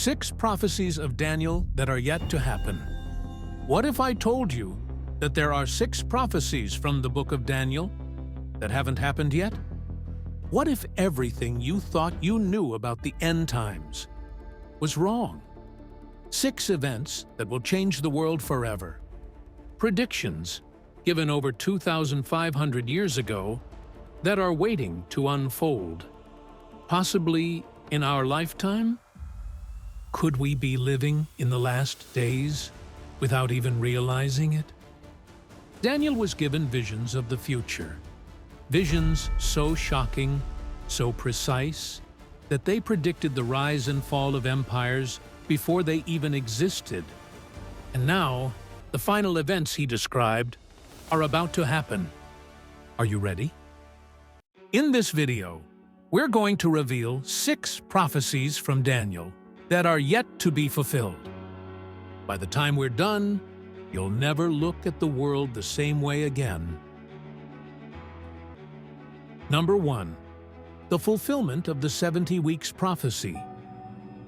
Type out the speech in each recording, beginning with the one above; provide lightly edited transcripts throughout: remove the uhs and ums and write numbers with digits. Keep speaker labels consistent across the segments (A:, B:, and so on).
A: 6 prophecies of Daniel that are yet to happen. What if I told you that there are 6 prophecies from the book of Daniel that haven't happened yet? What if everything you thought you knew about the end times was wrong? 6 events that will change the world forever. Predictions given over 2,500 years ago that are waiting to unfold. Possibly in our lifetime? Could we be living in the last days without even realizing it? Daniel was given visions of the future. Visions so shocking, so precise, that they predicted the rise and fall of empires before they even existed. And now, the final events he described are about to happen. Are you ready? In this video, we're going to reveal 6 prophecies from Daniel that are yet to be fulfilled. By the time we're done, you'll never look at the world the same way again. Number 1. The fulfillment of the 70 weeks prophecy.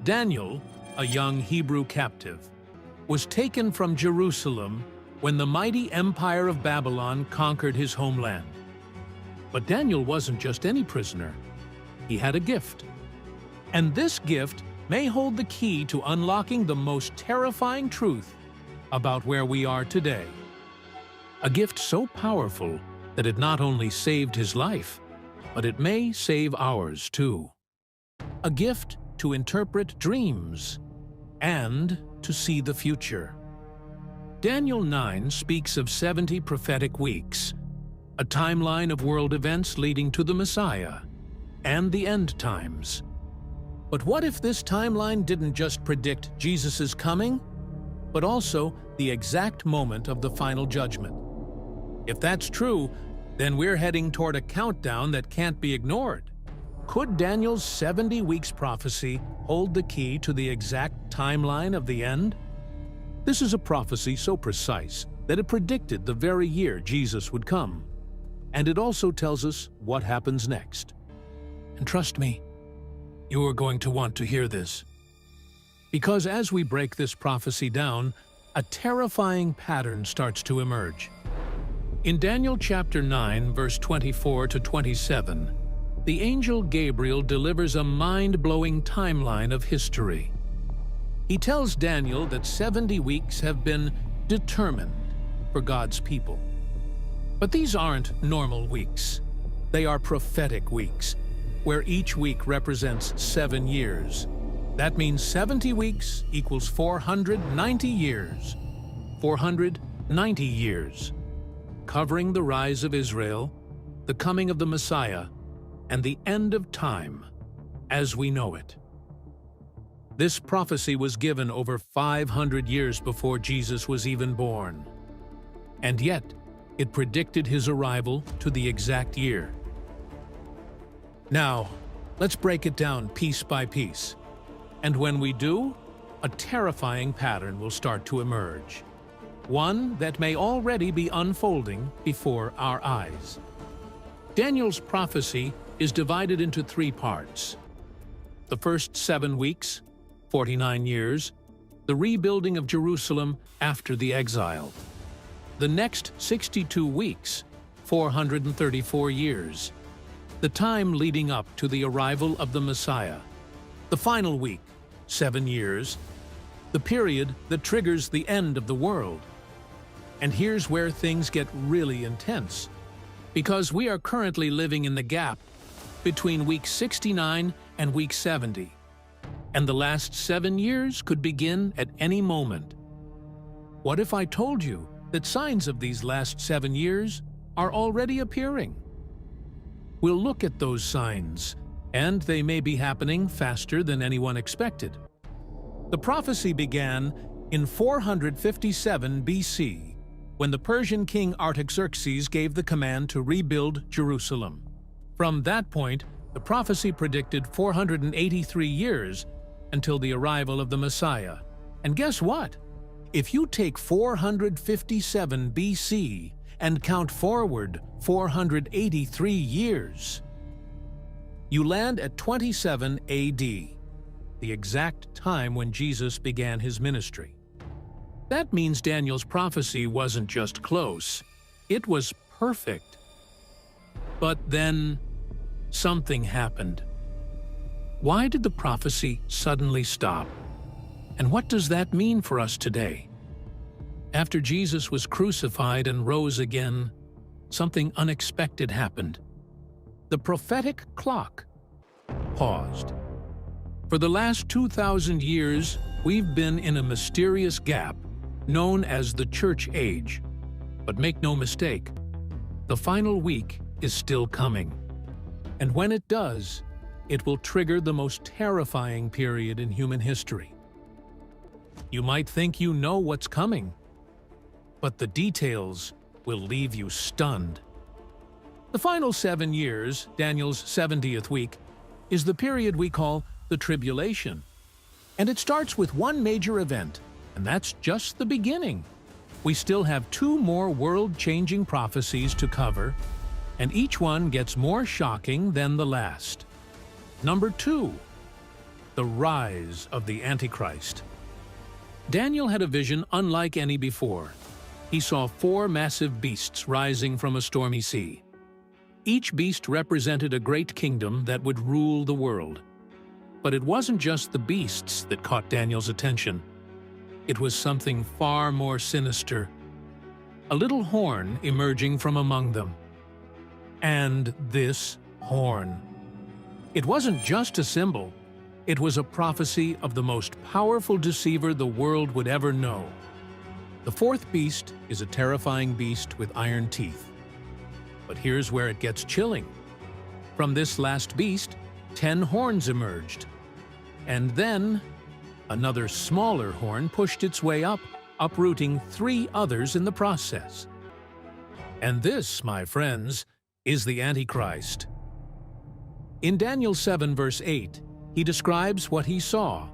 A: Daniel, a young Hebrew captive, was taken from Jerusalem when the mighty empire of Babylon conquered his homeland. But Daniel wasn't just any prisoner. He had a gift. And this gift may hold the key to unlocking the most terrifying truth about where we are today. A gift so powerful that it not only saved his life, but it may save ours too. A gift to interpret dreams and to see the future. Daniel 9 speaks of 70 prophetic weeks, a timeline of world events leading to the Messiah and the end times. But what if this timeline didn't just predict Jesus' coming, but also the exact moment of the final judgment? If that's true, then we're heading toward a countdown that can't be ignored. Could Daniel's 70 weeks prophecy hold the key to the exact timeline of the end? This is a prophecy so precise that it predicted the very year Jesus would come. And it also tells us what happens next. And trust me, you are going to want to hear this. Because as we break this prophecy down, a terrifying pattern starts to emerge. In Daniel chapter 9, verse 24 to 27, the angel Gabriel delivers a mind-blowing timeline of history. He tells Daniel that 70 weeks have been determined for God's people. But these aren't normal weeks. They are prophetic weeks, where each week represents 7 years. That means 70 weeks equals 490 years. 490 years. Covering the rise of Israel, the coming of the Messiah, and the end of time as we know it. This prophecy was given over 500 years before Jesus was even born. And yet, it predicted his arrival to the exact year. Now, let's break it down piece by piece. And when we do, a terrifying pattern will start to emerge. One that may already be unfolding before our eyes. Daniel's prophecy is divided into 3 parts. The first 7 weeks, 49 years, the rebuilding of Jerusalem after the exile. The next 62 weeks, 434 years, the time leading up to the arrival of the Messiah. The final week, 7 years, the period that triggers the end of the world. And here's where things get really intense, because we are currently living in the gap between week 69 and week 70, and the last 7 years could begin at any moment. What if I told you that signs of these last 7 years are already appearing? We'll look at those signs, and they may be happening faster than anyone expected. The prophecy began in 457 BC, when the Persian king Artaxerxes gave the command to rebuild Jerusalem. From that point, the prophecy predicted 483 years until the arrival of the Messiah. And guess what? If you take 457 BC and count forward 483 years, you land at 27 AD. the exact time when Jesus began his ministry. That means Daniel's prophecy wasn't just close, it was perfect. But then, something happened. Why did the prophecy suddenly stop? And what does that mean for us today? After Jesus was crucified and rose again, something unexpected happened. The prophetic clock paused. For the last 2,000 years, we've been in a mysterious gap known as the Church Age. But make no mistake, the final week is still coming. And when it does, it will trigger the most terrifying period in human history. You might think you know what's coming, but the details will leave you stunned. The final 7 years, Daniel's 70th week, is the period we call the tribulation. And it starts with one major event, and that's just the beginning. We still have 2 more world-changing prophecies to cover, and each one gets more shocking than the last. Number 2, the rise of the Antichrist. Daniel had a vision unlike any before. He saw 4 massive beasts rising from a stormy sea. Each beast represented a great kingdom that would rule the world. But it wasn't just the beasts that caught Daniel's attention. It was something far more sinister. A little horn emerging from among them. And this horn. It wasn't just a symbol. It was a prophecy of the most powerful deceiver the world would ever know. The 4th beast is a terrifying beast with iron teeth. But here's where it gets chilling. From this last beast, 10 horns emerged. And then, another smaller horn pushed its way up, uprooting 3 others in the process. And this, my friends, is the Antichrist. In Daniel 7 verse 8, he describes what he saw.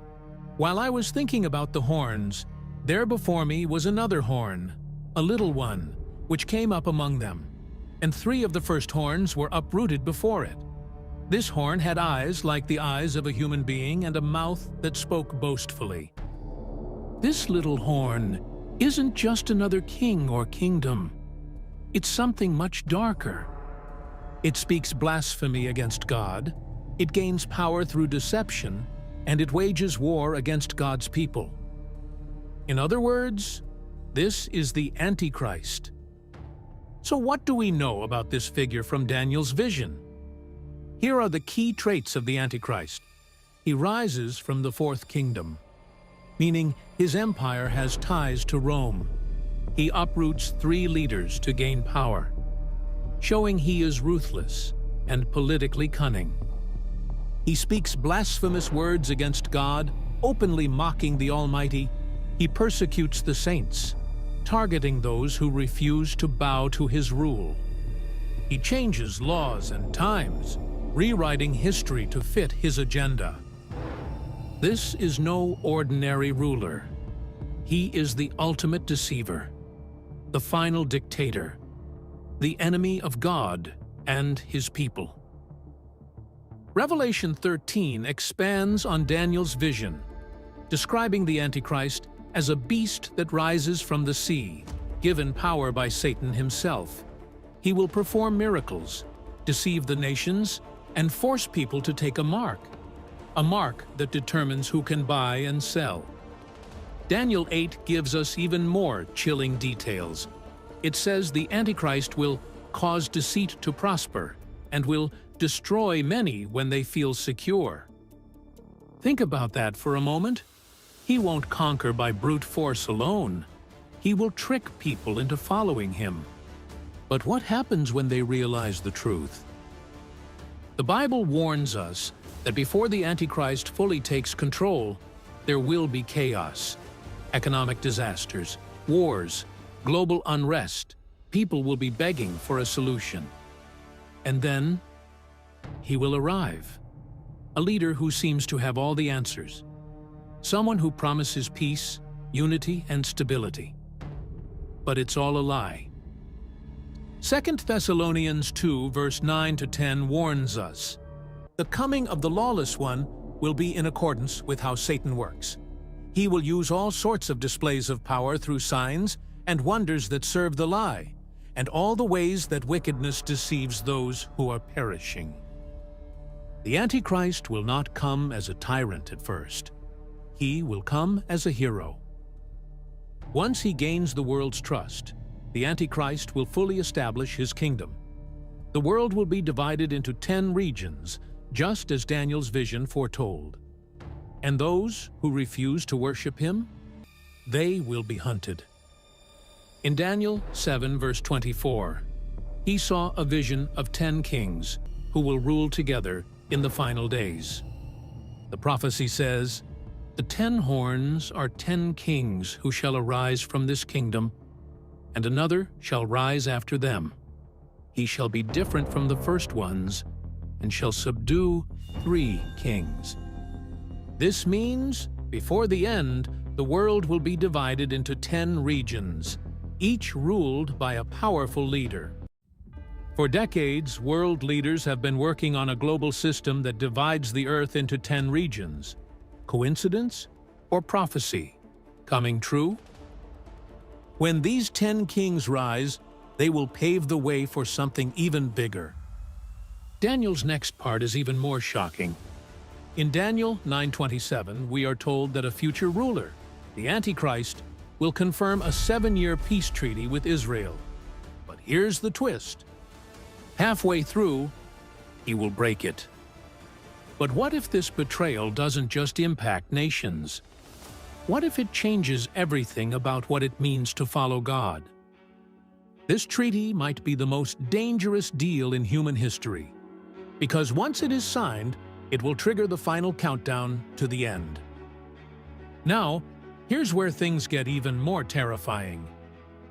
A: While I was thinking about the horns, there before me was another horn, a little one, which came up among them, and 3 of the first horns were uprooted before it. This horn had eyes like the eyes of a human being and a mouth that spoke boastfully. This little horn isn't just another king or kingdom. It's something much darker. It speaks blasphemy against God, it gains power through deception, and it wages war against God's people. In other words, this is the Antichrist. So what do we know about this figure from Daniel's vision? Here are the key traits of the Antichrist. He rises from the 4th kingdom, meaning his empire has ties to Rome. He uproots 3 leaders to gain power, showing he is ruthless and politically cunning. He speaks blasphemous words against God, openly mocking the Almighty. He persecutes the saints, targeting those who refuse to bow to his rule. He changes laws and times, rewriting history to fit his agenda. This is no ordinary ruler. He is the ultimate deceiver, the final dictator, the enemy of God and his people. Revelation 13 expands on Daniel's vision, describing the Antichrist as a beast that rises from the sea, given power by Satan himself. He will perform miracles, deceive the nations, and force people to take a mark that determines who can buy and sell. Daniel 8 gives us even more chilling details. It says the Antichrist will cause deceit to prosper and will destroy many when they feel secure. Think about that for a moment. He won't conquer by brute force alone. He will trick people into following him. But what happens when they realize the truth? The Bible warns us that before the Antichrist fully takes control, there will be chaos, economic disasters, wars, global unrest. People will be begging for a solution. And then, he will arrive. A leader who seems to have all the answers. Someone who promises peace, unity, and stability. But it's all a lie. 2 Thessalonians 2 verse 9 to 10 warns us, "The coming of the lawless one will be in accordance with how Satan works. He will use all sorts of displays of power through signs and wonders that serve the lie, and all the ways that wickedness deceives those who are perishing. The Antichrist will not come as a tyrant at first. He will come as a hero. Once he gains the world's trust, the Antichrist will fully establish his kingdom. The world will be divided into 10 regions, just as Daniel's vision foretold. And those who refuse to worship him, they will be hunted. In Daniel 7 verse 24, he saw a vision of 10 kings who will rule together in the final days. The prophecy says, "The 10 horns are 10 kings who shall arise from this kingdom, and another shall rise after them. He shall be different from the first ones, and shall subdue 3 kings." This means, before the end, the world will be divided into 10 regions, each ruled by a powerful leader. For decades, world leaders have been working on a global system that divides the earth into 10 regions. Coincidence or prophecy? Coming true? When these 10 kings rise, they will pave the way for something even bigger. Daniel's next part is even more shocking. In Daniel 9:27, we are told that a future ruler, the Antichrist, will confirm a 7-year peace treaty with Israel. But here's the twist. Halfway through, he will break it. But what if this betrayal doesn't just impact nations? What if it changes everything about what it means to follow God? This treaty might be the most dangerous deal in human history, because once it is signed, it will trigger the final countdown to the end. Now, here's where things get even more terrifying.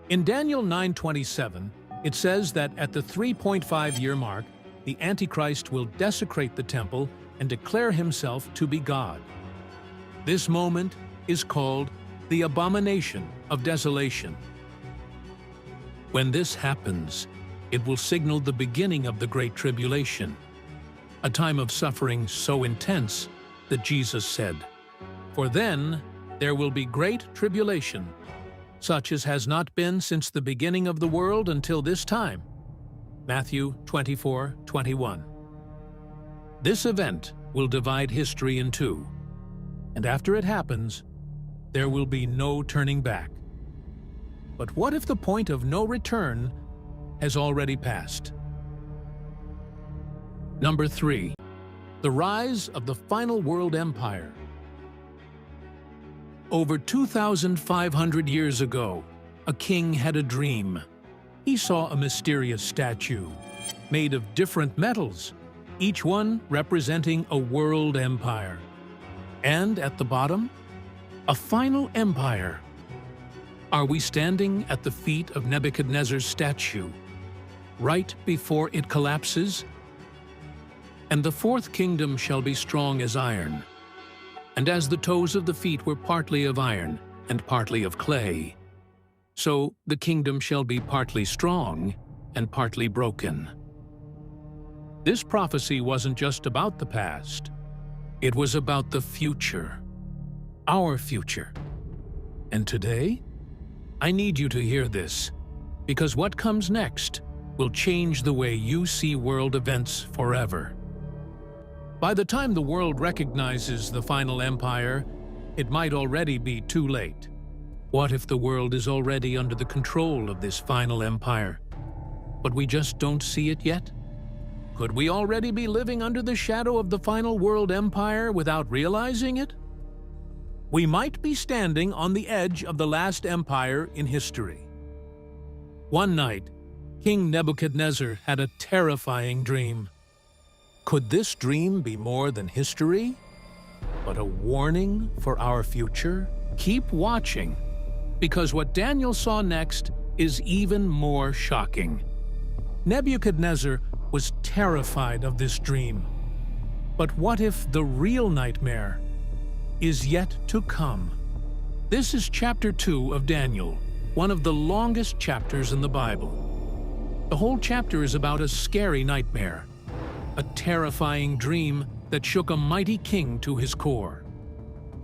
A: In Daniel 9:27, it says that at the 3.5-year mark, the Antichrist will desecrate the temple and declare himself to be God. This moment is called the abomination of desolation. When this happens, it will signal the beginning of the Great Tribulation, a time of suffering so intense that Jesus said, "For then there will be great tribulation, such as has not been since the beginning of the world until this time." Matthew 24:21. This event will divide history in two, and after it happens, there will be no turning back. But what if the point of no return has already passed? Number 3. The rise of the final world empire. Over 2,500 years ago, a king had a dream. He saw a mysterious statue, made of different metals, each one representing a world empire. And at the bottom, a final empire. Are we standing at the feet of Nebuchadnezzar's statue, right before it collapses? "And the fourth kingdom shall be strong as iron, and as the toes of the feet were partly of iron and partly of clay, so the kingdom shall be partly strong and partly broken." This prophecy wasn't just about the past. It was about the future, our future. And today, I need you to hear this, because what comes next will change the way you see world events forever. By the time the world recognizes the final empire, it might already be too late. What if the world is already under the control of this final empire, but we just don't see it yet? Could we already be living under the shadow of the final world empire without realizing it? We might be standing on the edge of the last empire in history. One night, King Nebuchadnezzar had a terrifying dream. Could this dream be more than history, but a warning for our future? Keep watching, because what Daniel saw next is even more shocking. Nebuchadnezzar was terrified of this dream. But what if the real nightmare is yet to come? This is chapter 2 of Daniel, one of the longest chapters in the Bible. The whole chapter is about a scary nightmare, a terrifying dream that shook a mighty king to his core.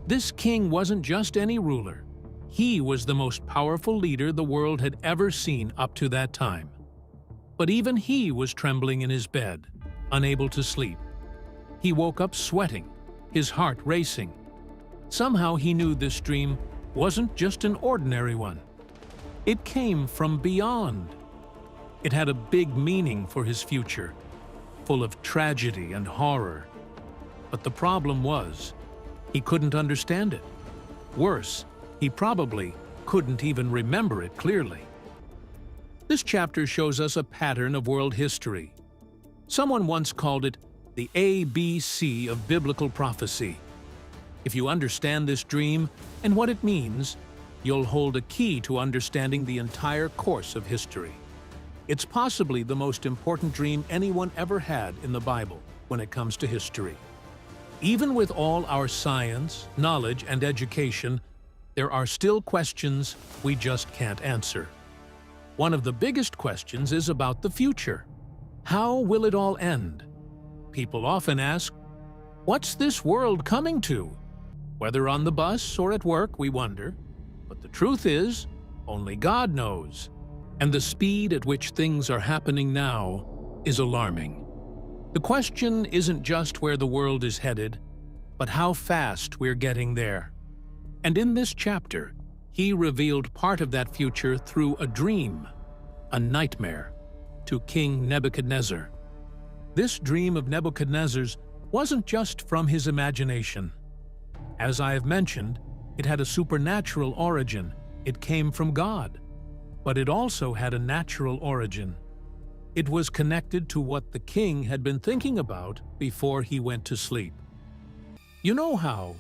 A: This king wasn't just any ruler. He was the most powerful leader the world had ever seen up to that time. But even he was trembling in his bed, unable to sleep. He woke up sweating, his heart racing. Somehow he knew this dream wasn't just an ordinary one. It came from beyond. It had a big meaning for his future, full of tragedy and horror. But the problem was, he couldn't understand it. Worse, he probably couldn't even remember it clearly. This chapter shows us a pattern of world history. Someone once called it the ABC of biblical prophecy. If you understand this dream and what it means, you'll hold a key to understanding the entire course of history. It's possibly the most important dream anyone ever had in the Bible when it comes to history. Even with all our science, knowledge, and education, there are still questions we just can't answer. One of the biggest questions is about the future. How will it all end? People often ask, what's this world coming to? Whether on the bus or at work, we wonder. But the truth is, only God knows. And the speed at which things are happening now is alarming. The question isn't just where the world is headed, but how fast we're getting there. And in this chapter, he revealed part of that future through a dream, a nightmare, to King Nebuchadnezzar. This dream of Nebuchadnezzar's wasn't just from his imagination. As I have mentioned, it had a supernatural origin. It came from God. But it also had a natural origin. It was connected to what the king had been thinking about before he went to sleep. You know how,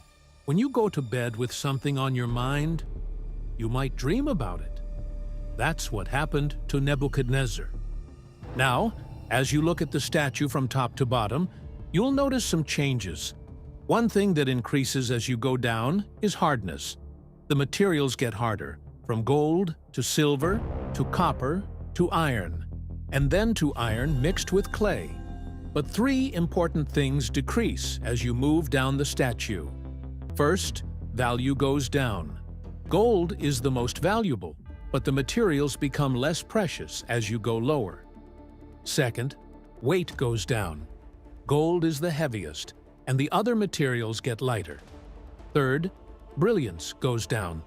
A: when you go to bed with something on your mind, you might dream about it. That's what happened to Nebuchadnezzar. Now, as you look at the statue from top to bottom, you'll notice some changes. One thing that increases as you go down is hardness. The materials get harder, from gold to silver to copper to iron, and then to iron mixed with clay. But three important things decrease as you move down the statue. First, value goes down. Gold is the most valuable, but the materials become less precious as you go lower. Second, weight goes down. Gold is the heaviest, and the other materials get lighter. Third, brilliance goes down.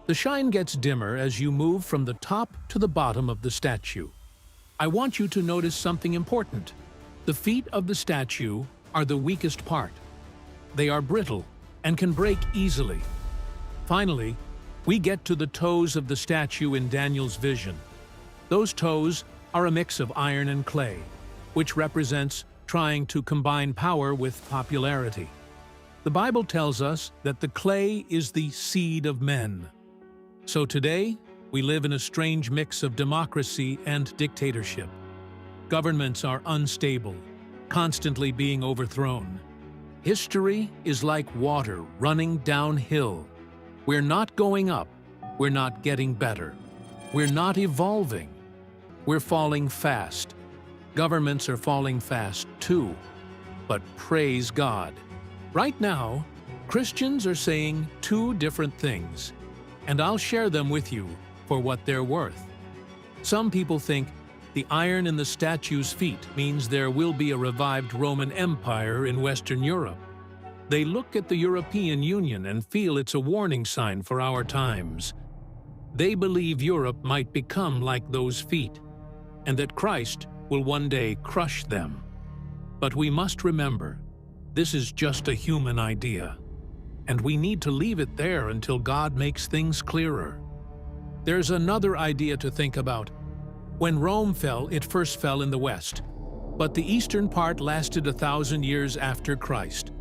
A: The shine gets dimmer as you move from the top to the bottom of the statue. I want you to notice something important. The feet of the statue are the weakest part. They are brittle and can break easily. Finally, we get to the toes of the statue in Daniel's vision. Those toes are a mix of iron and clay, which represents trying to combine power with popularity. The Bible tells us that the clay is the seed of men. So today, we live in a strange mix of democracy and dictatorship. Governments are unstable, constantly being overthrown. History is like water running downhill. We're not going up. We're not getting better. We're not evolving. We're falling fast. Governments are falling fast too. But praise God. Right now, Christians are saying two different things, and I'll share them with you for what they're worth. Some people think the iron in the statue's feet means there will be a revived Roman Empire in Western Europe. They look at the European Union and feel it's a warning sign for our times. They believe Europe might become like those feet, and that Christ will one day crush them. But we must remember, this is just a human idea, and we need to leave it there until God makes things clearer. There's another idea to think about. When Rome fell, it first fell in the west, but the eastern part lasted 1,000 years after Christ.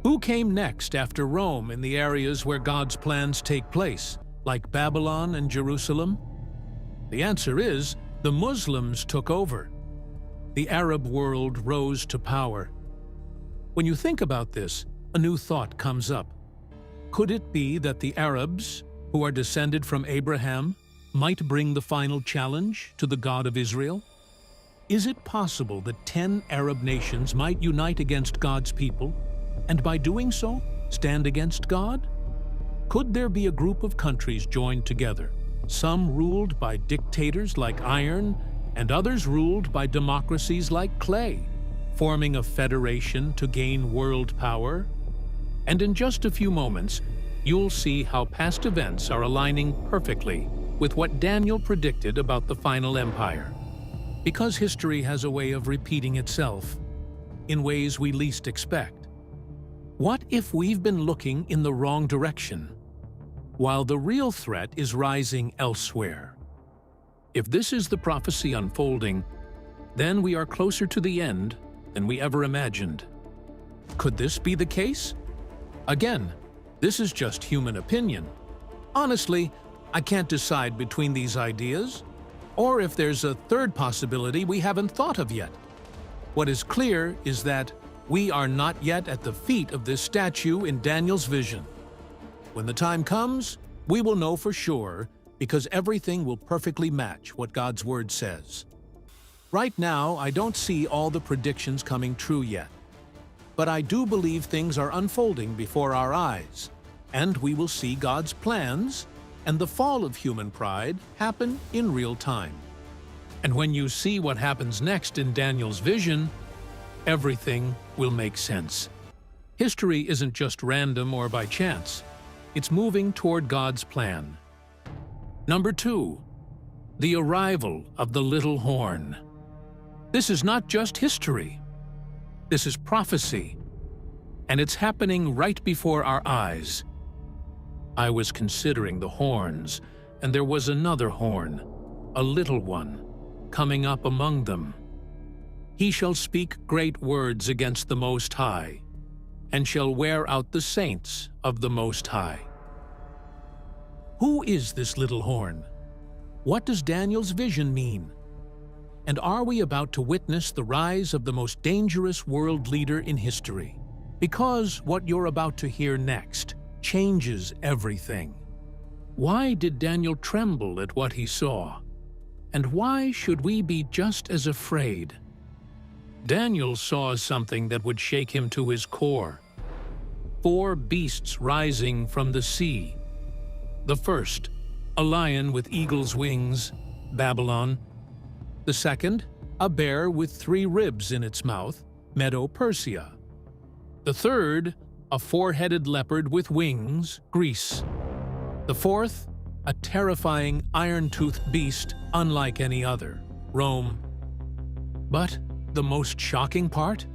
A: Who came next after Rome in the areas where God's plans take place, like Babylon and Jerusalem? The answer is, the Muslims took over. The Arab world rose to power. When you think about this, a new thought comes up. Could it be that the Arabs, who are descended from Abraham, might bring the final challenge to the God of Israel? Is it possible that 10 Arab nations might unite against God's people, and by doing so, stand against God? Could there be a group of countries joined together, some ruled by dictators like iron, and others ruled by democracies like clay, forming a federation to gain world power? And in just a few moments, you'll see how past events are aligning perfectly with what Daniel predicted about the final empire. Because history has a way of repeating itself in ways we least expect. What if we've been looking in the wrong direction, while the real threat is rising elsewhere? If this is the prophecy unfolding, then we are closer to the end than we ever imagined. Could this be the case? Again, this is just human opinion. Honestly, I can't decide between these ideas, or if there's a third possibility we haven't thought of yet. What is clear is that we are not yet at the feet of this statue in Daniel's vision. When the time comes, we will know for sure, because everything will perfectly match what God's Word says. Right now, I don't see all the predictions coming true yet, but I do believe things are unfolding before our eyes, and we will see God's plans and the fall of human pride happen in real time. And when you see what happens next in Daniel's vision, everything will make sense. History isn't just random or by chance. It's moving toward God's plan. Number 2, the arrival of the little horn. This is not just history. This is prophecy, and it's happening right before our eyes. I was considering the horns, and there was another horn, a little one, coming up among them. He shall speak great words against the Most High, and shall wear out the saints of the Most High. Who is this little horn? What does Daniel's vision mean? And are we about to witness the rise of the most dangerous world leader in history? Because what you're about to hear next changes everything. Why did Daniel tremble at what he saw? And why should we be just as afraid? Daniel saw something that would shake him to his core. 4 beasts rising from the sea. The first, a lion with eagle's wings, Babylon. The second, a bear with 3 ribs in its mouth, Medo-Persia. The third, a 4-headed leopard with wings, Greece. The fourth, a terrifying iron-toothed beast unlike any other, Rome. But the most shocking part?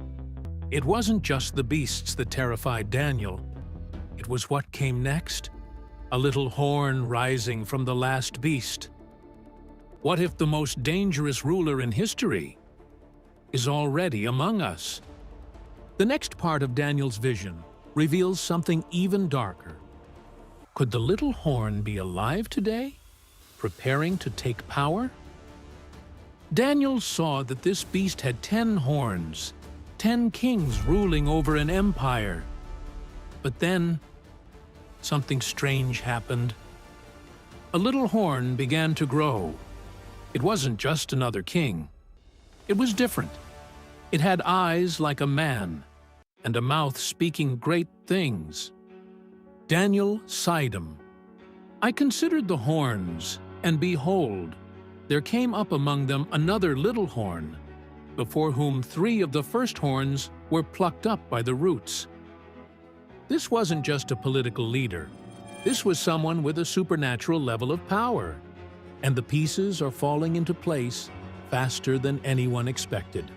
A: It wasn't just the beasts that terrified Daniel. It was what came next, a little horn rising from the last beast. What if the most dangerous ruler in history is already among us? The next part of Daniel's vision reveals something even darker. Could the little horn be alive today, preparing to take power? Daniel saw that this beast had 10 horns, 10 kings ruling over an empire. But then, something strange happened. A little horn began to grow. It wasn't just another king. It was different. It had eyes like a man, and a mouth speaking great things. Daniel sighed them. I considered the horns, and behold, there came up among them another little horn, before whom 3 of the first horns were plucked up by the roots. This wasn't just a political leader. This was someone with a supernatural level of power, and the pieces are falling into place faster than anyone expected.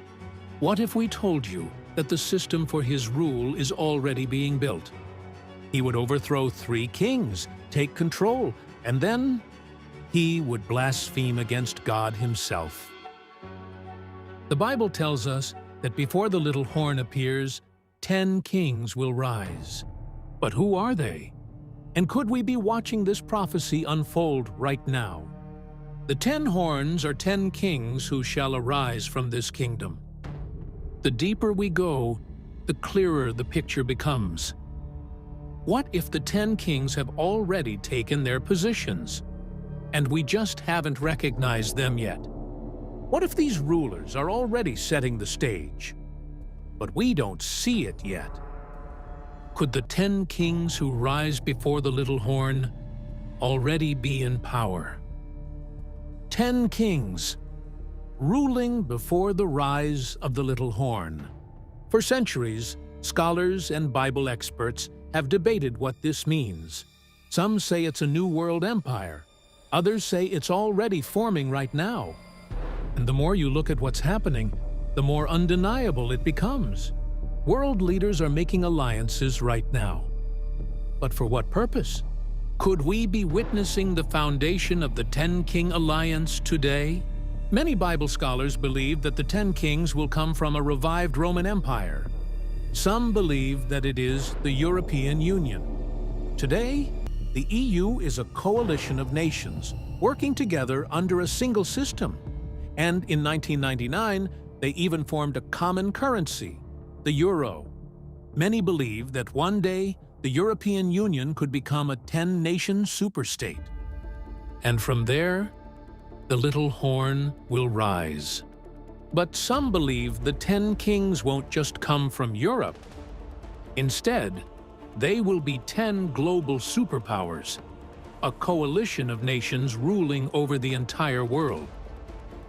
A: What if we told you that the system for his rule is already being built? He would overthrow 3 kings, take control, and then he would blaspheme against God himself. The Bible tells us that before the little horn appears, 10 kings will rise. But who are they? And could we be watching this prophecy unfold right now? The 10 horns are 10 kings who shall arise from this kingdom. The deeper we go, the clearer the picture becomes. What if the 10 kings have already taken their positions, and we just haven't recognized them yet? What if these rulers are already setting the stage, but we don't see it yet? Could the 10 kings who rise before the little horn already be in power? 10 kings ruling before the rise of the little horn. For centuries, scholars and Bible experts have debated what this means. Some say it's a new world empire. Others say it's already forming right now. And the more you look at what's happening, the more undeniable it becomes. World leaders are making alliances right now. But for what purpose? Could we be witnessing the foundation of the 10-king alliance today? Many Bible scholars believe that the 10 kings will come from a revived Roman Empire. Some believe that it is the European Union. Today, the EU is a coalition of nations working together under a single system. And in 1999, they even formed a common currency, the euro. Many believe that one day the European Union could become a 10-nation superstate. And from there, the little horn will rise. But some believe the 10 kings won't just come from Europe. Instead, they will be 10 global superpowers, a coalition of nations ruling over the entire world.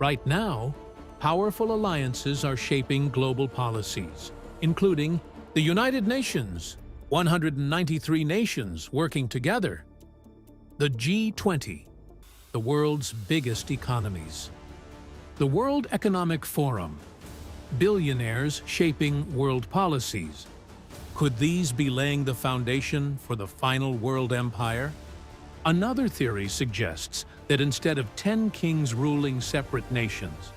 A: Right now, powerful alliances are shaping global policies, including the United Nations, 193 nations working together, the G20, the world's biggest economies, the World Economic Forum, billionaires shaping world policies. Could these be laying the foundation for the final world empire? Another theory suggests that instead of 10 kings ruling separate nations,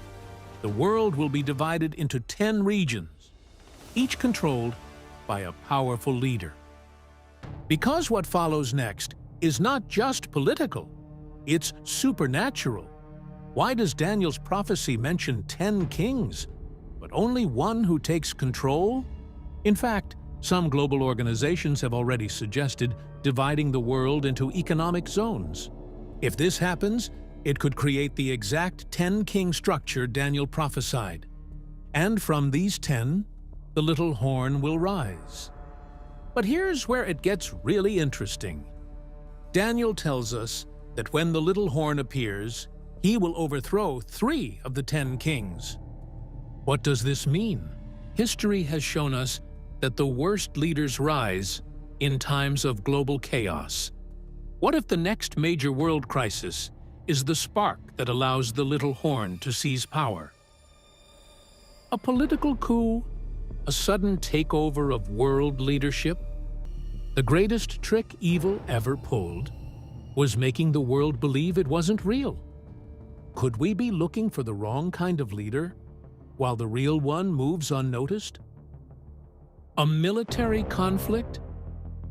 A: the world will be divided into 10 regions, each controlled by a powerful leader. Because what follows next is not just political, it's supernatural. Why does Daniel's prophecy mention 10 kings, but only one who takes control? In fact, some global organizations have already suggested dividing the world into economic zones. If this happens, it could create the exact 10-king structure Daniel prophesied. And from these 10, the little horn will rise. But here's where it gets really interesting. Daniel tells us that when the little horn appears, he will overthrow 3 of the 10 kings. What does this mean? History has shown us that the worst leaders rise in times of global chaos. What if the next major world crisis is the spark that allows the little horn to seize power? A political coup? A sudden takeover of world leadership? The greatest trick evil ever pulled was making the world believe it wasn't real. Could we be looking for the wrong kind of leader while the real one moves unnoticed? A military conflict?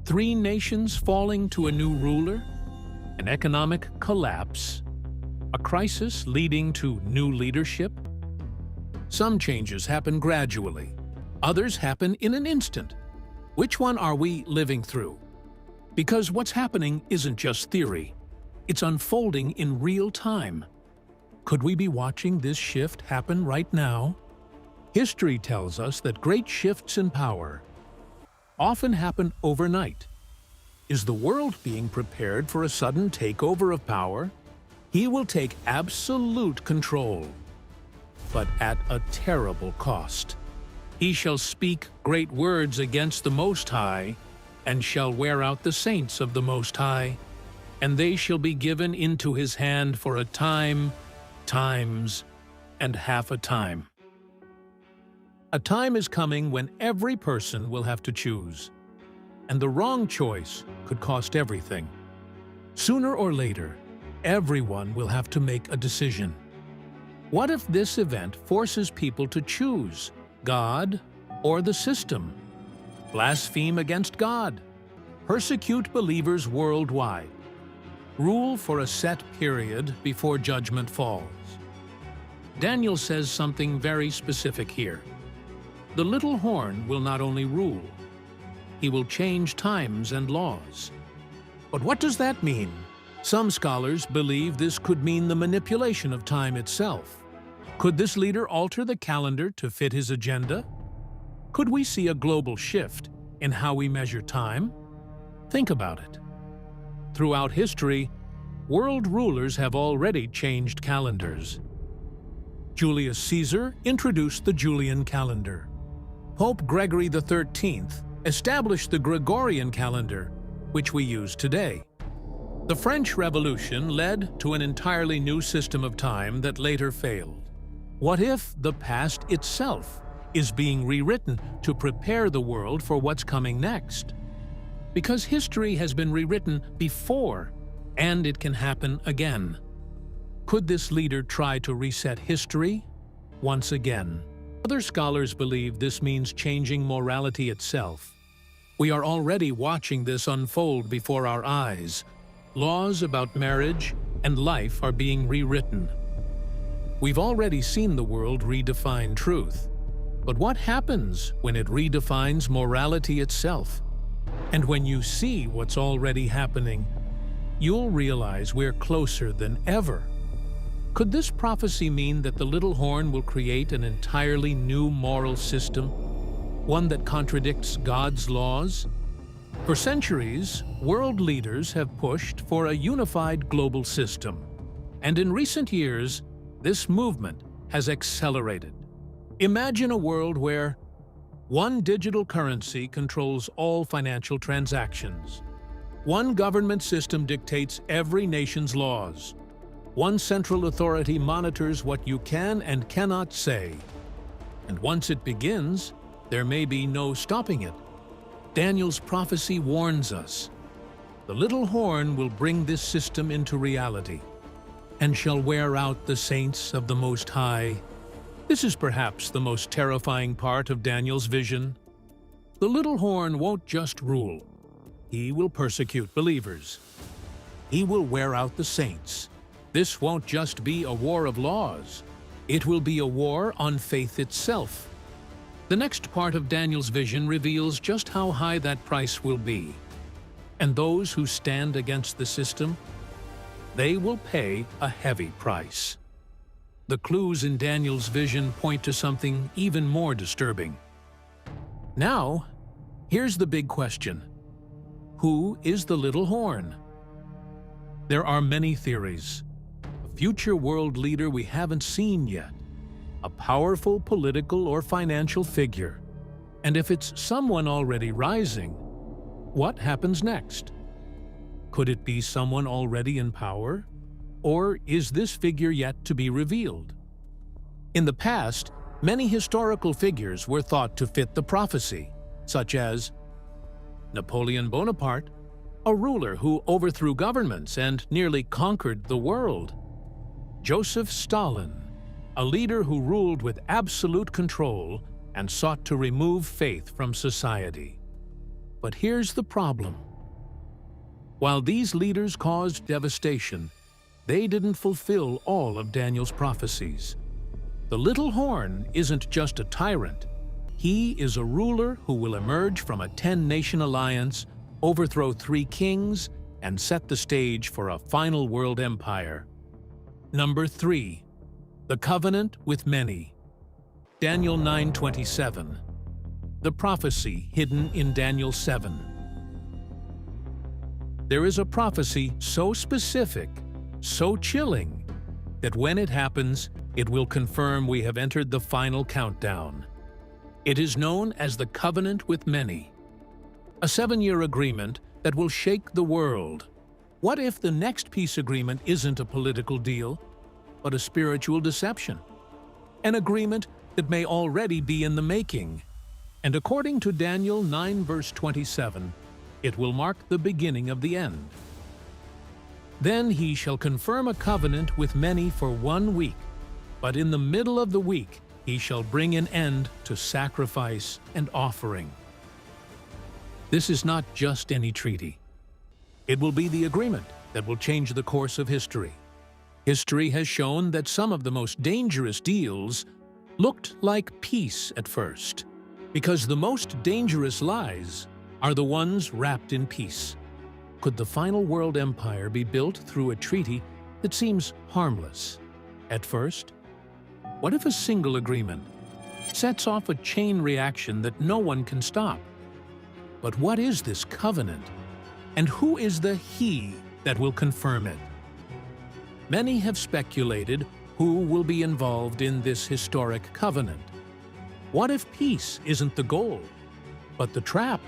A: 3 nations falling to a new ruler? An economic collapse? A crisis leading to new leadership? Some changes happen gradually. Others happen in an instant. Which one are we living through? Because what's happening isn't just theory. It's unfolding in real time. Could we be watching this shift happen right now? History tells us that great shifts in power often happen overnight. Is the world being prepared for a sudden takeover of power? He will take absolute control, but at a terrible cost. He shall speak great words against the Most High, and shall wear out the saints of the Most High, and they shall be given into his hand for a time, times, and half a time. A time is coming when every person will have to choose, and the wrong choice could cost everything. Sooner or later, everyone will have to make a decision. What if this event forces people to choose God or the system? Blaspheme against God, persecute believers worldwide, rule for a set period before judgment falls. Daniel says something very specific here. The little horn will not only rule, he will change times and laws. But what does that mean? Some scholars believe this could mean the manipulation of time itself. Could this leader alter the calendar to fit his agenda? Could we see a global shift in how we measure time? Think about it. Throughout history, world rulers have already changed calendars. Julius Caesar introduced the Julian calendar. Pope Gregory XIII established the Gregorian calendar, which we use today. The French Revolution led to an entirely new system of time that later failed. What if the past itself is being rewritten to prepare the world for what's coming next? Because history has been rewritten before, and it can happen again. Could this leader try to reset history once again? Other scholars believe this means changing morality itself. We are already watching this unfold before our eyes. Laws about marriage and life are being rewritten. We've already seen the world redefine truth. But what happens when it redefines morality itself? And when you see what's already happening, you'll realize we're closer than ever. Could this prophecy mean that the little horn will create an entirely new moral system, one that contradicts God's laws? For centuries, world leaders have pushed for a unified global system. And in recent years, this movement has accelerated. Imagine a world where one digital currency controls all financial transactions. One government system dictates every nation's laws. One central authority monitors what you can and cannot say. And once it begins, there may be no stopping it. Daniel's prophecy warns us. The little horn will bring this system into reality and shall wear out the saints of the Most High. This is perhaps the most terrifying part of Daniel's vision. The little horn won't just rule. He will persecute believers. He will wear out the saints. This won't just be a war of laws. It will be a war on faith itself. The next part of Daniel's vision reveals just how high that price will be. And those who stand against the system, they will pay a heavy price. The clues in Daniel's vision point to something even more disturbing. Now, here's the big question. Who is the little horn? There are many theories. A future world leader we haven't seen yet. A powerful political or financial figure. And if it's someone already rising, what happens next? Could it be someone already in power? Or is this figure yet to be revealed? In the past, many historical figures were thought to fit the prophecy, such as Napoleon Bonaparte, a ruler who overthrew governments and nearly conquered the world. Joseph Stalin, a leader who ruled with absolute control and sought to remove faith from society. But here's the problem. While these leaders caused devastation, they didn't fulfill all of Daniel's prophecies. The little horn isn't just a tyrant. He is a ruler who will emerge from a 10-nation alliance, overthrow 3 kings, and set the stage for a final world empire. Number 3. The covenant with many. Daniel 9:27. The prophecy hidden in Daniel 7. There is a prophecy so specific, so chilling, that when it happens, it will confirm we have entered the final countdown. It is known as the covenant with many, a 7-year agreement that will shake the world. What if the next peace agreement isn't a political deal, but a spiritual deception? An agreement that may already be in the making. And according to Daniel 9 verse 27, it will mark the beginning of the end. Then he shall confirm a covenant with many for 1 week, but in the middle of the week he shall bring an end to sacrifice and offering. This is not just any treaty. It will be the agreement that will change the course of history. History has shown that some of the most dangerous deals looked like peace at first, because the most dangerous lies are the ones wrapped in peace. Could the final world empire be built through a treaty that seems harmless at first? What if a single agreement sets off a chain reaction that no one can stop? But what is this covenant? And who is the He that will confirm it? Many have speculated who will be involved in this historic covenant. What if peace isn't the goal, but the trap?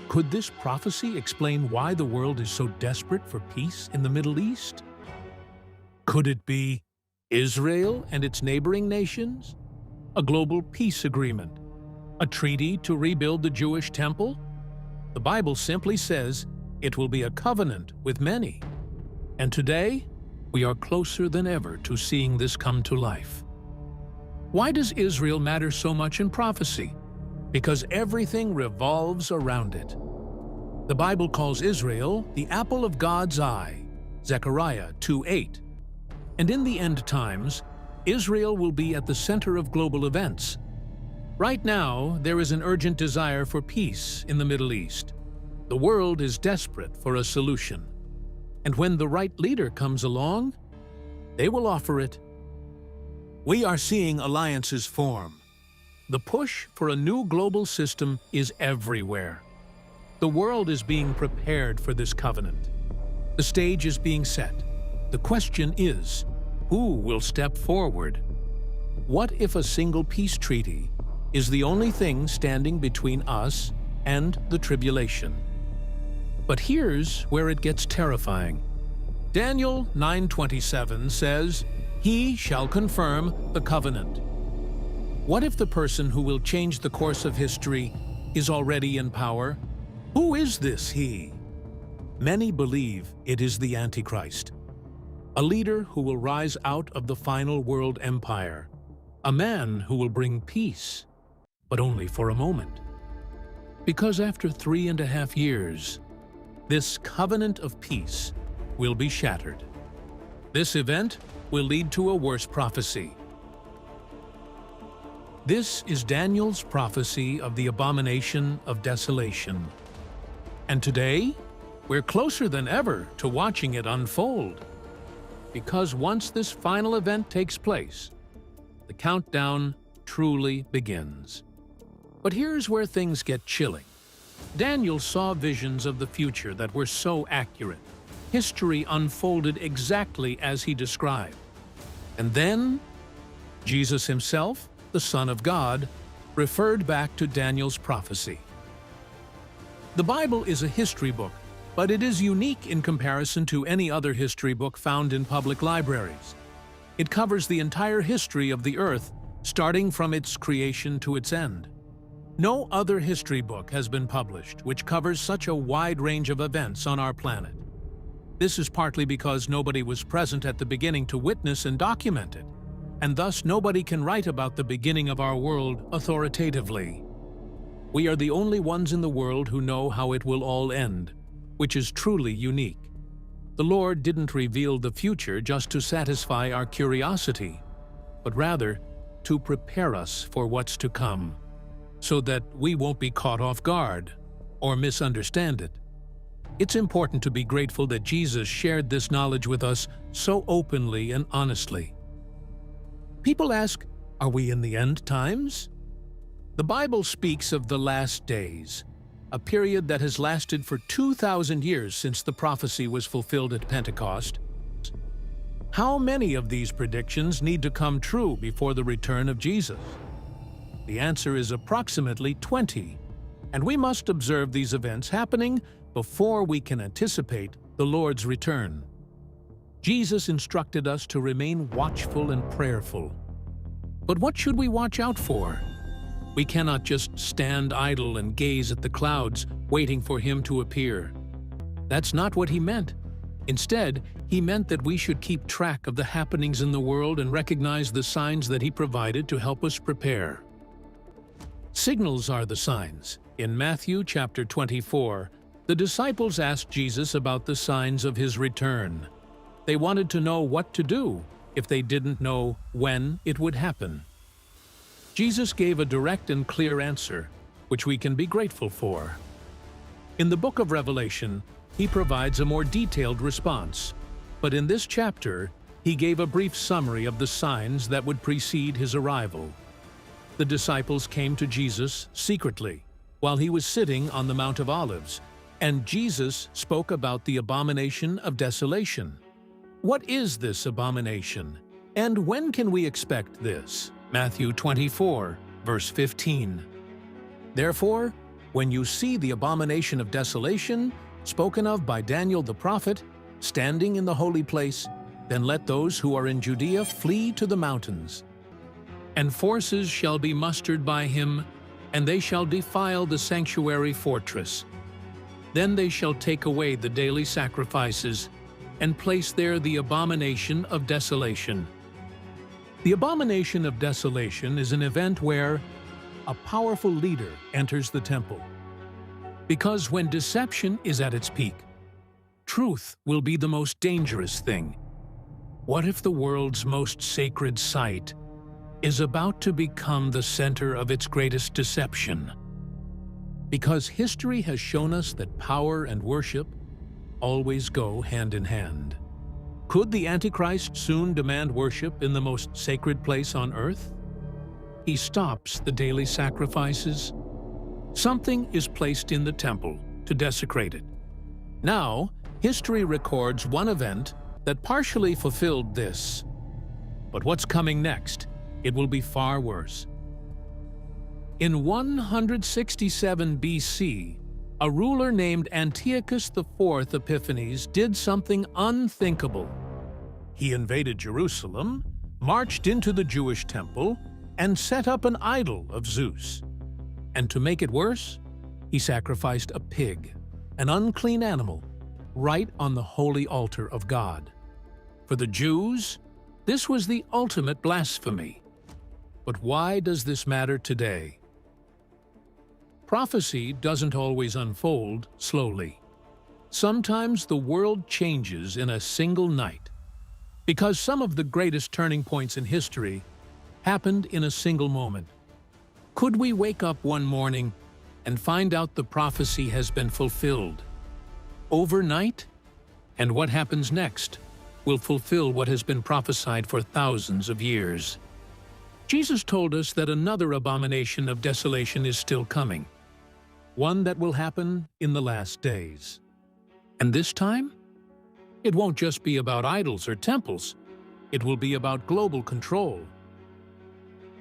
A: Could this prophecy explain why the world is so desperate for peace in the Middle East? Could it be Israel and its neighboring nations? A global peace agreement? A treaty to rebuild the Jewish temple? The Bible simply says it will be a covenant with many. And today, we are closer than ever to seeing this come to life. Why does Israel matter so much in prophecy? Because everything revolves around it. The Bible calls Israel the apple of God's eye, Zechariah 2:8. And in the end times, Israel will be at the center of global events. Right now, there is an urgent desire for peace in the Middle East. The world is desperate for a solution. And when the right leader comes along, they will offer it. We are seeing alliances form. The push for a new global system is everywhere. The world is being prepared for this covenant. The stage is being set. The question is, who will step forward? What if a single peace treaty is the only thing standing between us and the tribulation? But here's where it gets terrifying. Daniel 9:27 says, "He shall confirm the covenant." What if the person who will change the course of history is already in power? Who is this he? Many believe it is the Antichrist, a leader who will rise out of the final world empire, a man who will bring peace, but only for a moment. Because after 3.5 years, this covenant of peace will be shattered. This event will lead to a worse prophecy. This is Daniel's prophecy of the abomination of desolation. And today, we're closer than ever to watching it unfold. Because once this final event takes place, the countdown truly begins. But here's where things get chilling. Daniel saw visions of the future that were so accurate. History unfolded exactly as he described. And then, Jesus himself, the Son of God, referred back to Daniel's prophecy. The Bible is a history book, but it is unique in comparison to any other history book found in public libraries. It covers the entire history of the earth, starting from its creation to its end. No other history book has been published which covers such a wide range of events on our planet. This is partly because nobody was present at the beginning to witness and document it, and thus nobody can write about the beginning of our world authoritatively. We are the only ones in the world who know how it will all end, which is truly unique. The Lord didn't reveal the future just to satisfy our curiosity, but rather to prepare us for what's to come, so that we won't be caught off guard or misunderstand it. It's important to be grateful that Jesus shared this knowledge with us so openly and honestly. People ask, are we in the end times? The Bible speaks of the last days, a period that has lasted for 2,000 years since the prophecy was fulfilled at Pentecost. How many of these predictions need to come true before the return of Jesus? The answer is approximately 20, and we must observe these events happening before we can anticipate the Lord's return. Jesus instructed us to remain watchful and prayerful. But what should we watch out for? We cannot just stand idle and gaze at the clouds, waiting for Him to appear. That's not what He meant. Instead, He meant that we should keep track of the happenings in the world and recognize the signs that He provided to help us prepare. Signals are the signs. In Matthew chapter 24, the disciples asked Jesus about the signs of His return. They wanted to know what to do if they didn't know when it would happen. Jesus gave a direct and clear answer, which we can be grateful for. In the book of Revelation, He provides a more detailed response, but in this chapter, He gave a brief summary of the signs that would precede his arrival. The disciples came to Jesus secretly while he was sitting on the Mount of Olives, and Jesus spoke about the abomination of desolation. What is this abomination, and when can we expect this? Matthew 24, verse 15. Therefore, when you see the abomination of desolation, spoken of by Daniel the prophet, standing in the holy place, then let those who are in Judea flee to the mountains. And forces shall be mustered by him, and they shall defile the sanctuary fortress. Then they shall take away the daily sacrifices, and place there the abomination of desolation. The abomination of desolation is an event where a powerful leader enters the temple. Because when deception is at its peak, truth will be the most dangerous thing. What if the world's most sacred site is about to become the center of its greatest deception? Because history has shown us that power and worship always go hand in hand. Could the Antichrist soon demand worship in the most sacred place on earth? He stops the daily sacrifices. Something is placed in the temple to desecrate it. Now, history records one event that partially fulfilled this. But what's coming next? It will be far worse. In 167 BC, a ruler named Antiochus IV Epiphanes did something unthinkable. He invaded Jerusalem, marched into the Jewish temple, and set up an idol of Zeus. And to make it worse, he sacrificed a pig, an unclean animal, right on the holy altar of God. For the Jews, this was the ultimate blasphemy. But why does this matter today? Prophecy doesn't always unfold slowly. Sometimes the world changes in a single night, because some of the greatest turning points in history happened in a single moment. Could we wake up one morning and find out the prophecy has been fulfilled overnight? And what happens next will fulfill what has been prophesied for thousands of years. Jesus told us that another abomination of desolation is still coming, one that will happen in the last days. And this time, it won't just be about idols or temples. It will be about global control.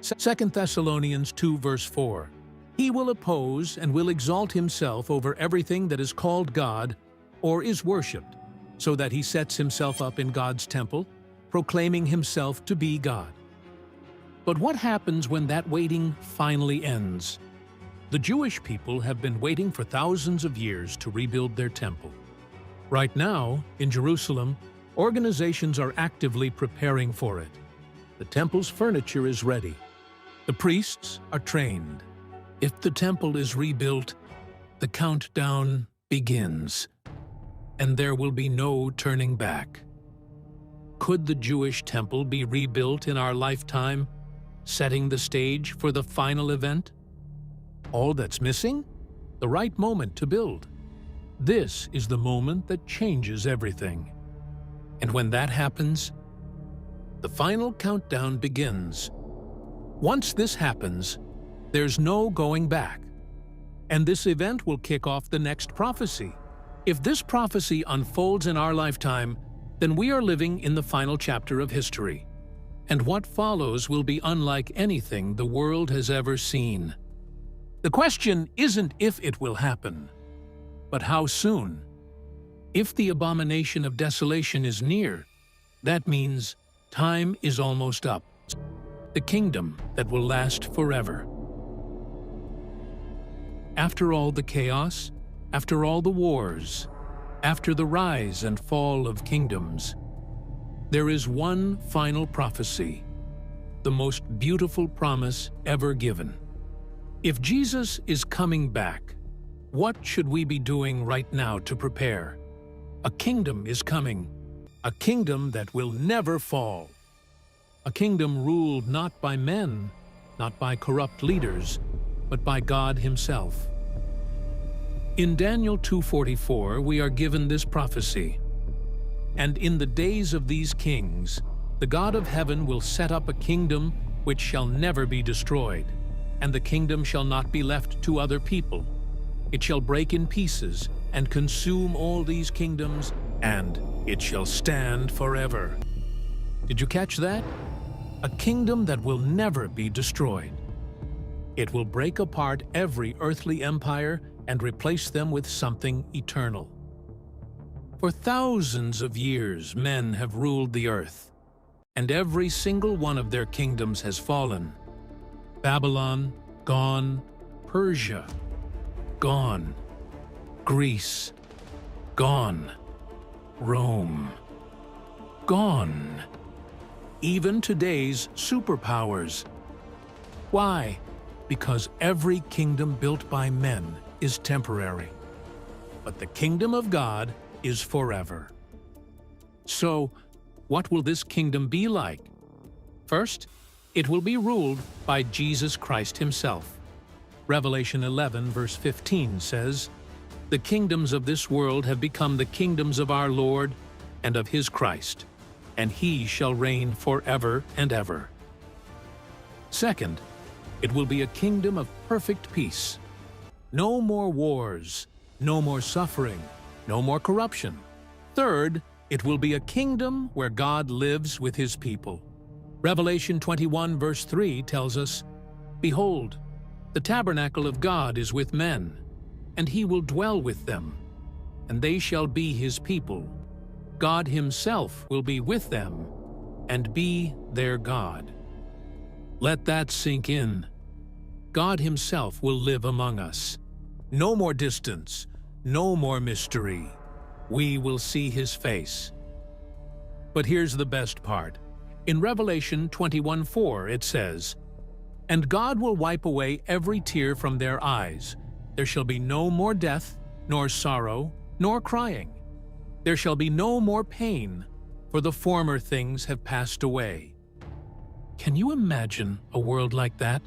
A: 2 Thessalonians 2 verse 4. He will oppose and will exalt himself over everything that is called God or is worshipped, so that he sets himself up in God's temple, proclaiming himself to be God. But what happens when that waiting finally ends? The Jewish people have been waiting for thousands of years to rebuild their temple. Right now, in Jerusalem, organizations are actively preparing for it. The temple's furniture is ready. The priests are trained. If the temple is rebuilt, the countdown begins, and there will be no turning back. Could the Jewish temple be rebuilt in our lifetime, setting the stage for the final event? All that's missing? The right moment to build. This is the moment that changes everything. And when that happens, the final countdown begins. Once this happens, there's no going back. And this event will kick off the next prophecy. If this prophecy unfolds in our lifetime, then we are living in the final chapter of history. And what follows will be unlike anything the world has ever seen. The question isn't if it will happen, but how soon. If the abomination of desolation is near, that means time is almost up. The kingdom that will last forever. After all the chaos, after all the wars, after the rise and fall of kingdoms, there is one final prophecy, the most beautiful promise ever given. If Jesus is coming back, what should we be doing right now to prepare? A kingdom is coming, a kingdom that will never fall. A kingdom ruled not by men, not by corrupt leaders, but by God Himself. In Daniel 2:44, we are given this prophecy. And in the days of these kings, the God of heaven will set up a kingdom which shall never be destroyed, and the kingdom shall not be left to other people. It shall break in pieces and consume all these kingdoms, and it shall stand forever. Did you catch that? A kingdom that will never be destroyed. It will break apart every earthly empire and replace them with something eternal. For thousands of years, men have ruled the earth, and every single one of their kingdoms has fallen. Babylon, gone. Persia, gone. Greece, gone. Rome, gone. Even today's superpowers. Why? Because every kingdom built by men is temporary, but the kingdom of God is forever. So, what will this kingdom be like? First, it will be ruled by Jesus Christ himself. Revelation 11 verse 15 says, "The kingdoms of this world have become the kingdoms of our Lord and of his Christ, and he shall reign forever and ever." Second, it will be a kingdom of perfect peace. No more wars, no more suffering, no more corruption. Third, it will be a kingdom where God lives with his people. Revelation 21 verse 3 tells us, "Behold, the tabernacle of God is with men, and he will dwell with them, and they shall be his people. God himself will be with them and be their God." Let that sink in. God himself will live among us. No more distance, no more mystery. We will see his face. But here's the best part. In Revelation 21:4 it says, "And God will wipe away every tear from their eyes. There shall be no more death, nor sorrow, nor crying. There shall be no more pain, for the former things have passed away." Can you imagine a world like that?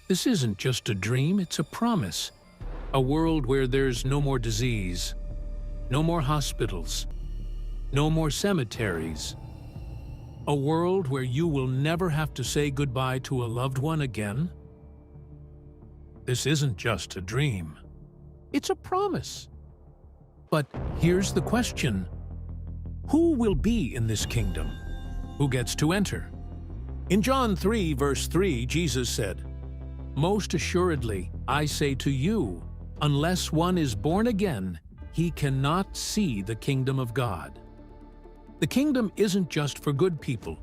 A: This isn't just a dream, it's a promise. A world where there's no more disease, no more hospitals, no more cemeteries. A world where you will never have to say goodbye to a loved one again. This isn't just a dream. It's a promise. But here's the question. Who will be in this kingdom? Who gets to enter? In John 3 verse 3, Jesus said, "Most assuredly, I say to you, unless one is born again, he cannot see the kingdom of God." The kingdom isn't just for good people.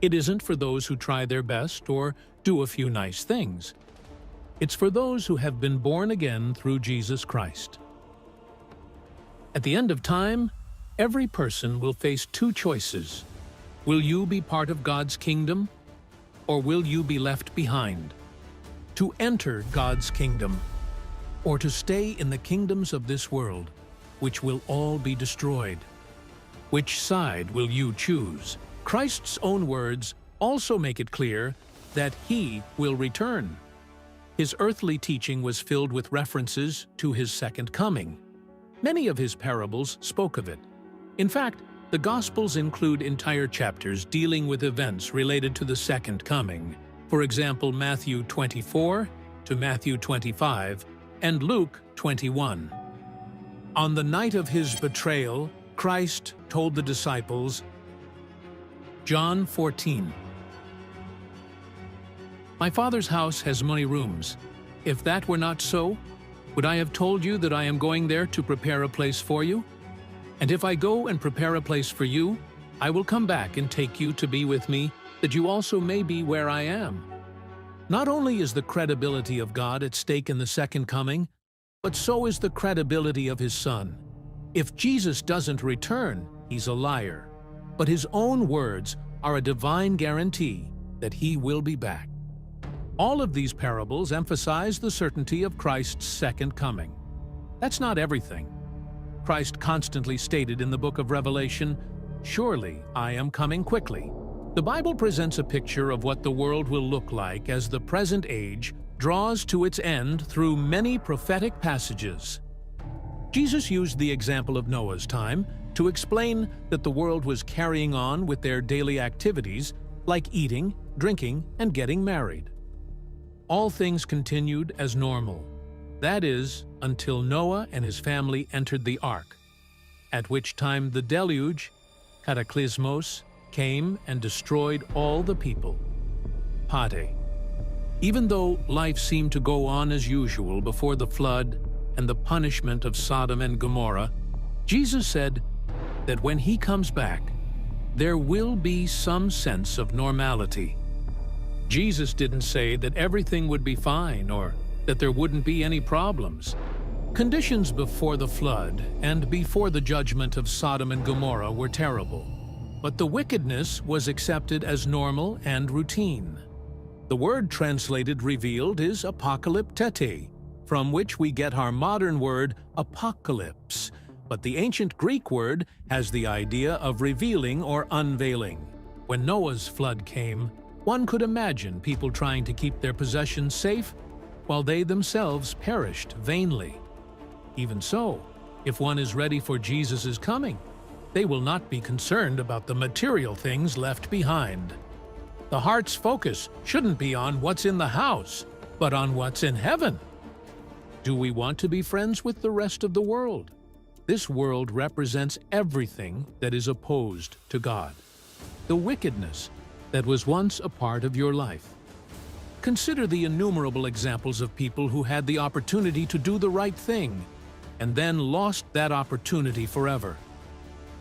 A: It isn't for those who try their best or do a few nice things. It's for those who have been born again through Jesus Christ. At the end of time, every person will face two choices. Will you be part of God's kingdom, or will you be left behind? To enter God's kingdom, or to stay in the kingdoms of this world, which will all be destroyed? Which side will you choose? Christ's own words also make it clear that he will return. His earthly teaching was filled with references to his second coming. Many of his parables spoke of it. In fact, the Gospels include entire chapters dealing with events related to the second coming. For example, Matthew 24 to Matthew 25 and Luke 21. On the night of his betrayal, Christ told the disciples, John 14, "My Father's house has many rooms. If that were not so, would I have told you that I am going there to prepare a place for you? And if I go and prepare a place for you, I will come back and take you to be with me, that you also may be where I am." Not only is the credibility of God at stake in the second coming, but so is the credibility of his Son. If Jesus doesn't return, he's a liar. But his own words are a divine guarantee that he will be back. All of these parables emphasize the certainty of Christ's second coming. That's not everything. Christ constantly stated in the book of Revelation, "Surely I am coming quickly." The Bible presents a picture of what the world will look like as the present age draws to its end through many prophetic passages. Jesus used the example of Noah's time to explain that the world was carrying on with their daily activities like eating, drinking, and getting married. All things continued as normal. That is, until Noah and his family entered the ark, at which time the deluge, cataclysmos, came and destroyed all the people. Pate. Even though life seemed to go on as usual before the flood and the punishment of Sodom and Gomorrah, Jesus said that when he comes back, there will be some sense of normality. Jesus didn't say that everything would be fine or that there wouldn't be any problems. Conditions before the flood and before the judgment of Sodom and Gomorrah were terrible, but the wickedness was accepted as normal and routine. The word translated revealed is apocalyptete, from which we get our modern word apocalypse, but the ancient Greek word has the idea of revealing or unveiling. When Noah's flood came, one could imagine people trying to keep their possessions safe while they themselves perished vainly. Even so, if one is ready for Jesus' coming, they will not be concerned about the material things left behind. The heart's focus shouldn't be on what's in the house, but on what's in heaven. Do we want to be friends with the rest of the world? This world represents everything that is opposed to God, the wickedness that was once a part of your life. Consider the innumerable examples of people who had the opportunity to do the right thing and then lost that opportunity forever.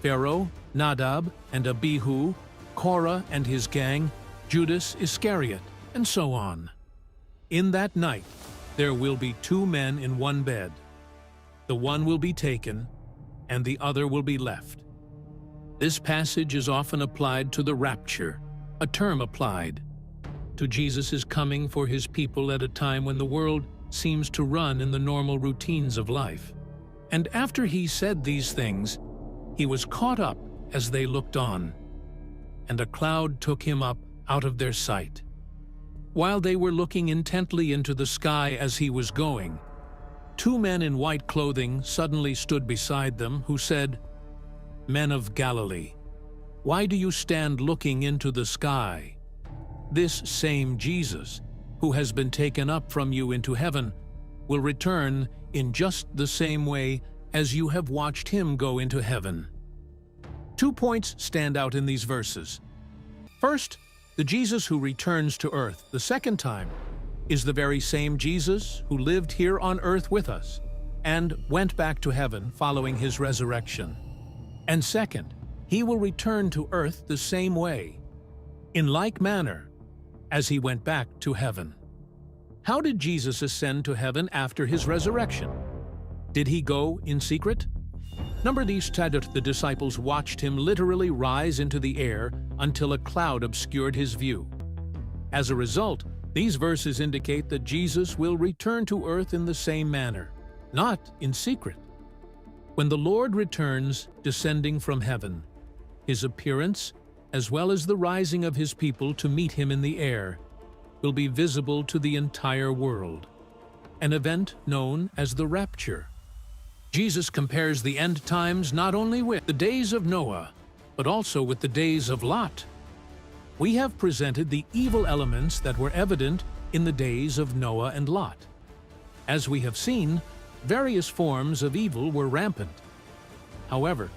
A: Pharaoh, Nadab and Abihu, Korah and his gang, Judas Iscariot, and so on. In that night, there will be two men in one bed. The one will be taken, and the other will be left. This passage is often applied to the rapture, a term applied to Jesus' coming for his people at a time when the world seems to run in the normal routines of life. And after he said these things, he was caught up as they looked on, and a cloud took him up out of their sight. While they were looking intently into the sky as he was going, two men in white clothing suddenly stood beside them, who said, "Men of Galilee, why do you stand looking into the sky? This same Jesus, who has been taken up from you into heaven, will return in just the same way as you have watched him go into heaven." 2 points stand out in these verses. First, the Jesus who returns to earth the second time is the very same Jesus who lived here on earth with us and went back to heaven following his resurrection. And second, he will return to earth the same way, in like manner, as he went back to heaven. How did Jesus ascend to heaven after his resurrection? Did he go in secret? Number these Taja, the disciples watched him literally rise into the air until a cloud obscured his view. As a result, these verses indicate that Jesus will return to earth in the same manner, not in secret. When the Lord returns, descending from heaven, his appearance, as well as the rising of his people to meet him in the air, will be visible to the entire world, an event known as the rapture. Jesus compares the end times not only with the days of Noah, but also with the days of Lot. We have presented the evil elements that were evident in the days of Noah and Lot. As we have seen, various forms of evil were rampant. However,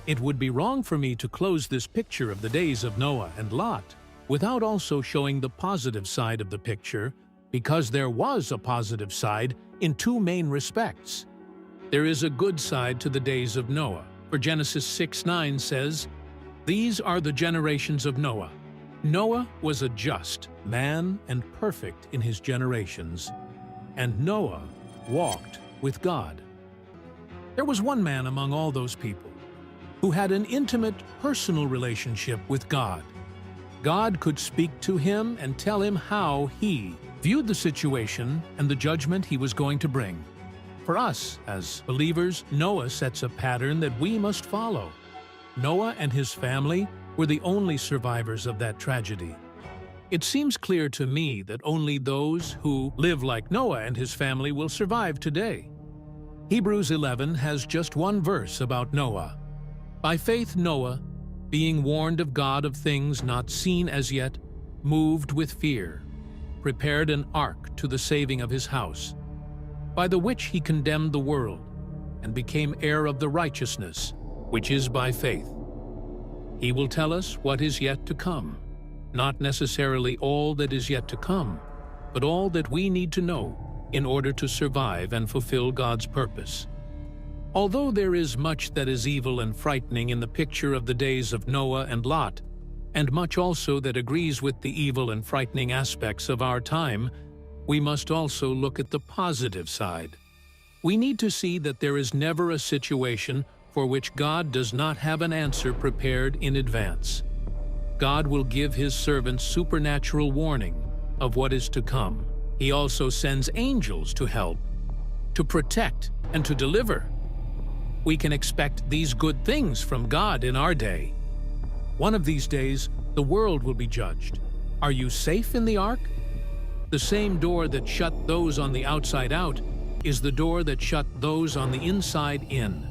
A: it would be wrong for me to close this picture of the days of Noah and Lot without also showing the positive side of the picture, because there was a positive side in two main respects. There is a good side to the days of Noah, for Genesis 6:9 says, "These are the generations of Noah. Noah was a just man and perfect in his generations, and Noah walked with God." There was one man among all those people who had an intimate, personal relationship with God. God could speak to him and tell him how he viewed the situation and the judgment he was going to bring. For us, as believers, Noah sets a pattern that we must follow. Noah and his family were the only survivors of that tragedy. It seems clear to me that only those who live like Noah and his family will survive today. Hebrews 11 has just one verse about Noah. By faith Noah, being warned of God of things not seen as yet, moved with fear, prepared an ark to the saving of his house, by the which he condemned the world, and became heir of the righteousness, which is by faith. He will tell us what is yet to come, not necessarily all that is yet to come, but all that we need to know in order to survive and fulfill God's purpose. Although there is much that is evil and frightening in the picture of the days of Noah and Lot, and much also that agrees with the evil and frightening aspects of our time, we must also look at the positive side. We need to see that there is never a situation for which God does not have an answer prepared in advance. God will give His servants supernatural warning of what is to come. He also sends angels to help, to protect, and to deliver. We can expect these good things from God in our day. One of these days, the world will be judged. Are you safe in the ark? The same door that shut those on the outside out is the door that shut those on the inside in.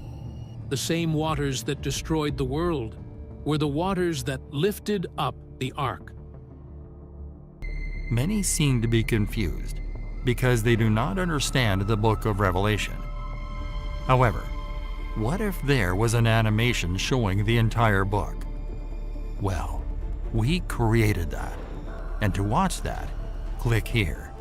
A: The same waters that destroyed the world were the waters that lifted up the ark.
B: Many seem to be confused because they do not understand the book of Revelation. However, what if there was an animation showing the entire book? Well, we created that. And to watch that, click here.